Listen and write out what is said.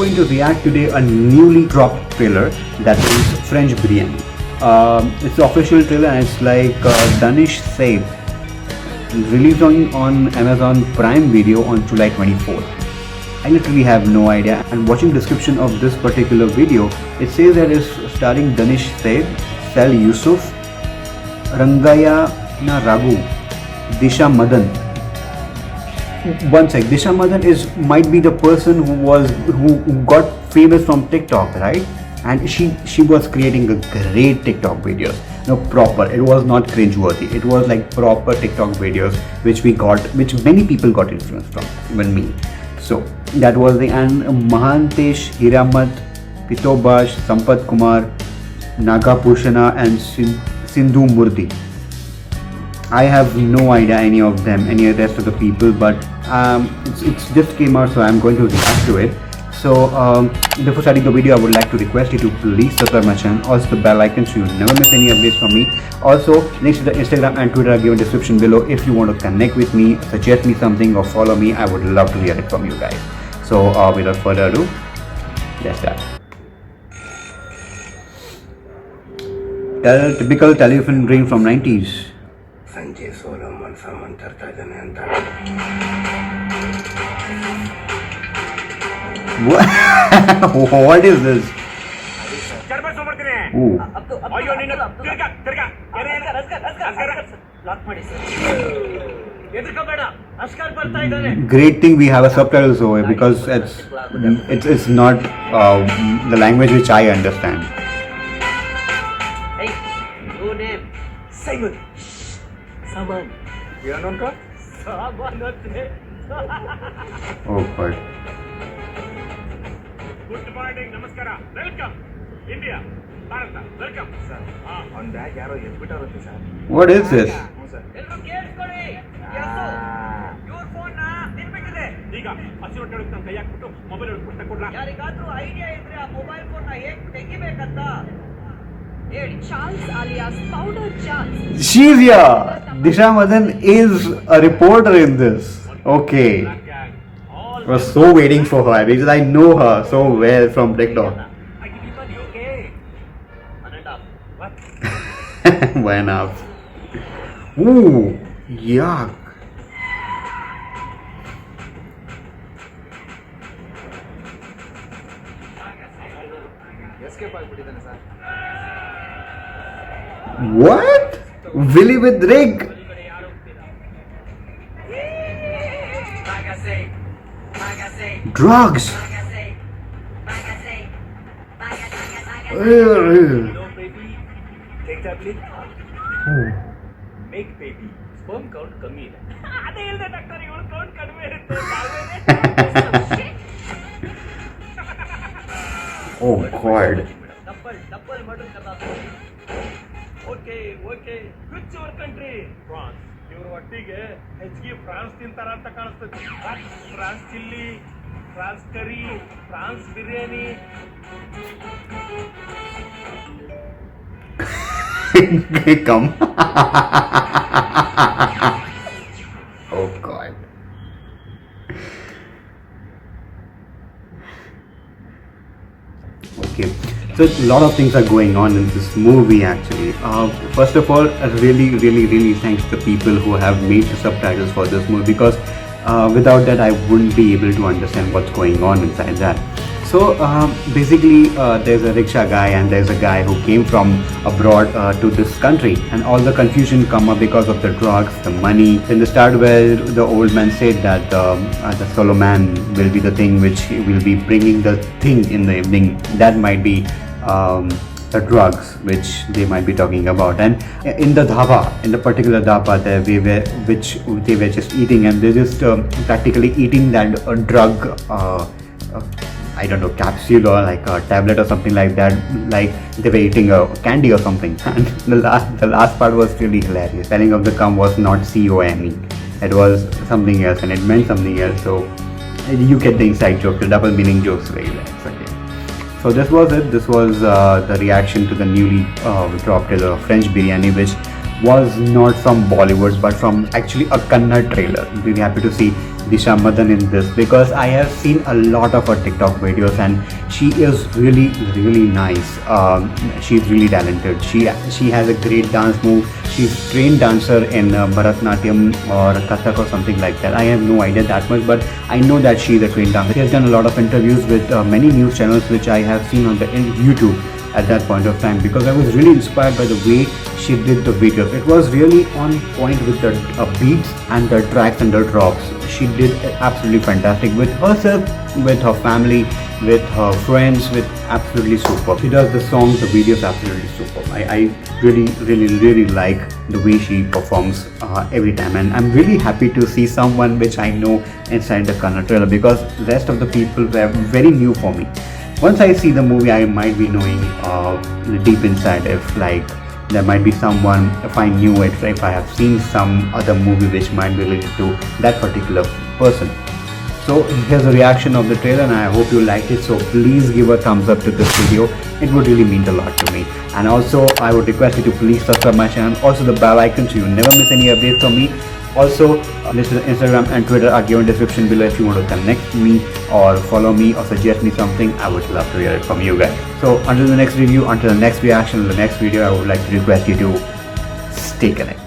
going to react today a newly dropped trailer that is French Biryani. It's the official trailer and it's like Danish Sait, released on Amazon Prime Video on July 24th. I literally have no idea, and watching description of this particular video, it says that it's starring Danish Sait, Sal Yusuf, Rangaya na Raghu, Disha Madan. One sec, Disha Madan might be the person who got famous from TikTok, right? And she was creating a great TikTok videos. No, proper. It was not cringe-worthy. It was like proper TikTok videos which many people got influenced from, even me. So that was the, and Mahantesh, Hiramat, Pitobash, Sampat Kumar, Naga Pushana and Sindhu Murthy. I have no idea any of them, any of the rest of the people, but it's just came out, so I'm going to react to it. So before starting the video, I would like to request you to please subscribe my channel, also the bell icon so you never miss any updates from me. Also, links to the Instagram and Twitter are given in the description below. If you want to connect with me, suggest me something or follow me, I would love to hear it from you guys. So without further ado, let's start. Typical telephone ring from 90s. What is this? Ooh. Great thing we have a subtitles over here because it's not the language which I understand. Hey, your name? Simon. Saman. You are known for? Oh God. Good morning, namaskara. Welcome, India, Bharata. Welcome, sir. On that, yaro yesbitaru sir. What is this? Sir. Elru ಕೇಳಿಸ್ಕೊಳ್ಳಿ. ಯಾಸು. Your phone ನಾ ತಿನ್ಬಿಟ್ಟಿದೆ. ಈಗ ಹಸಿರು ಟೆಳಕ್ ನನ್ನ ಕೈ ಹಾಕ್ಬಿಟ್ಟು mobile ಹಿಡ್ಕೊಂಡು ಕೊಡ್ಲಾ? ಯಾರಿಗಾದ್ರೂ idea ಇದ್ರೆ ಆ ಮೊಬೈಲ್ ಫೋನ್ ನ ಹೇಗೆ ತೆಗಿಬೇಕಂತ ಹೇಳಿ. Charles alias Powder Charles. She's here. Disha Madan is a reporter in this. Okay. I was so waiting for her because I know her so well from TikTok. I give you money, okay? 1.5. What? Went up. Ooh, yuck. Escape ಆಗ್ಬಿಟ್ಟಿದ್ದಾನೆ sir. What? Willy with rig. Drugs. No baby. Take tablet. Make baby. Sperm count ಕಮ್ಮಿ ಇದೆ. ಅದೇ ಹೇಳ್ದೆ doctor, ಇವಳ count ಕಡಿಮೆ ಇರುತ್ತೆ. Oh God. Double murder ಕರ್ತಾ. Okay which your country? France. ಇವರು ಒಟ್ಟಿಗೆ ಹೆಚ್ಚಿಗೆ ಫ್ರಾನ್ಸ್ ತಿಂತಾರ ಅಂತ ಕಾಣಿಸ್ತದೆ. Prawns chilli, prawns curry, prawns biryani. Come. Oh God. Okay, so a lot of things are going on in this movie actually. First of all, really thanks to the people who have made the subtitles for this movie, because without that I wouldn't be able to understand what's going on inside that. So basically there's a rickshaw guy and there's a guy who came from abroad to this country, and all the confusion come up because of the drugs, the money. In the start where the old man said that the solo man will be the thing which will be bringing the thing in the evening, that might be the drugs which they might be talking about. And in the dhaba, in the particular dhaba which they were just eating, and they're just practically eating that drug, I don't know, capsule or like a tablet or something like that, like they were eating a candy or something. And the last part was really hilarious. Spelling of the cum was not C-O-M-E. It was something else and it meant something else. So you get the inside joke, the double meaning jokes very well. Okay. So this was it. This was the reaction to the newly dropped trailer of French Biryani, which was not from Bollywood but from actually a Kannada trailer. Really happy to see Disha Madan in this because I have seen a lot of her TikTok videos and she is really nice. She's really talented. She has a great dance move. She's trained dancer in Bharatnatyam or Kathak or something like that. I have no idea that much, but I know that she is a trained dancer. She has done a lot of interviews with many news channels which I have seen on the YouTube at that point of time because I was really inspired by the way she did the videos. It was really on point with the beats and the tracks and the drops. She did absolutely fantastic with herself, with her family, with her friends, with absolutely super. She does the songs, the videos absolutely super. I really like the way she performs every time, and I'm really happy to see someone which I know inside the Kannada trailer because the rest of the people were very new for me. Once I see the movie, I might be knowing deep inside if like there might be someone, if I knew it, if I have seen some other movie which might be related to that particular person. So here's the reaction of the trailer and I hope you liked it. So please give a thumbs up to this video. It would really mean a lot to me. And also I would request you to please subscribe my channel. Also the bell icon so you never miss any updates from me. Also, Instagram and Twitter are given in the description below if you want to connect me or follow me or suggest me something. I would love to hear it from you guys. So until the next review, until the next reaction, the next video, I would like to request you to stay connected.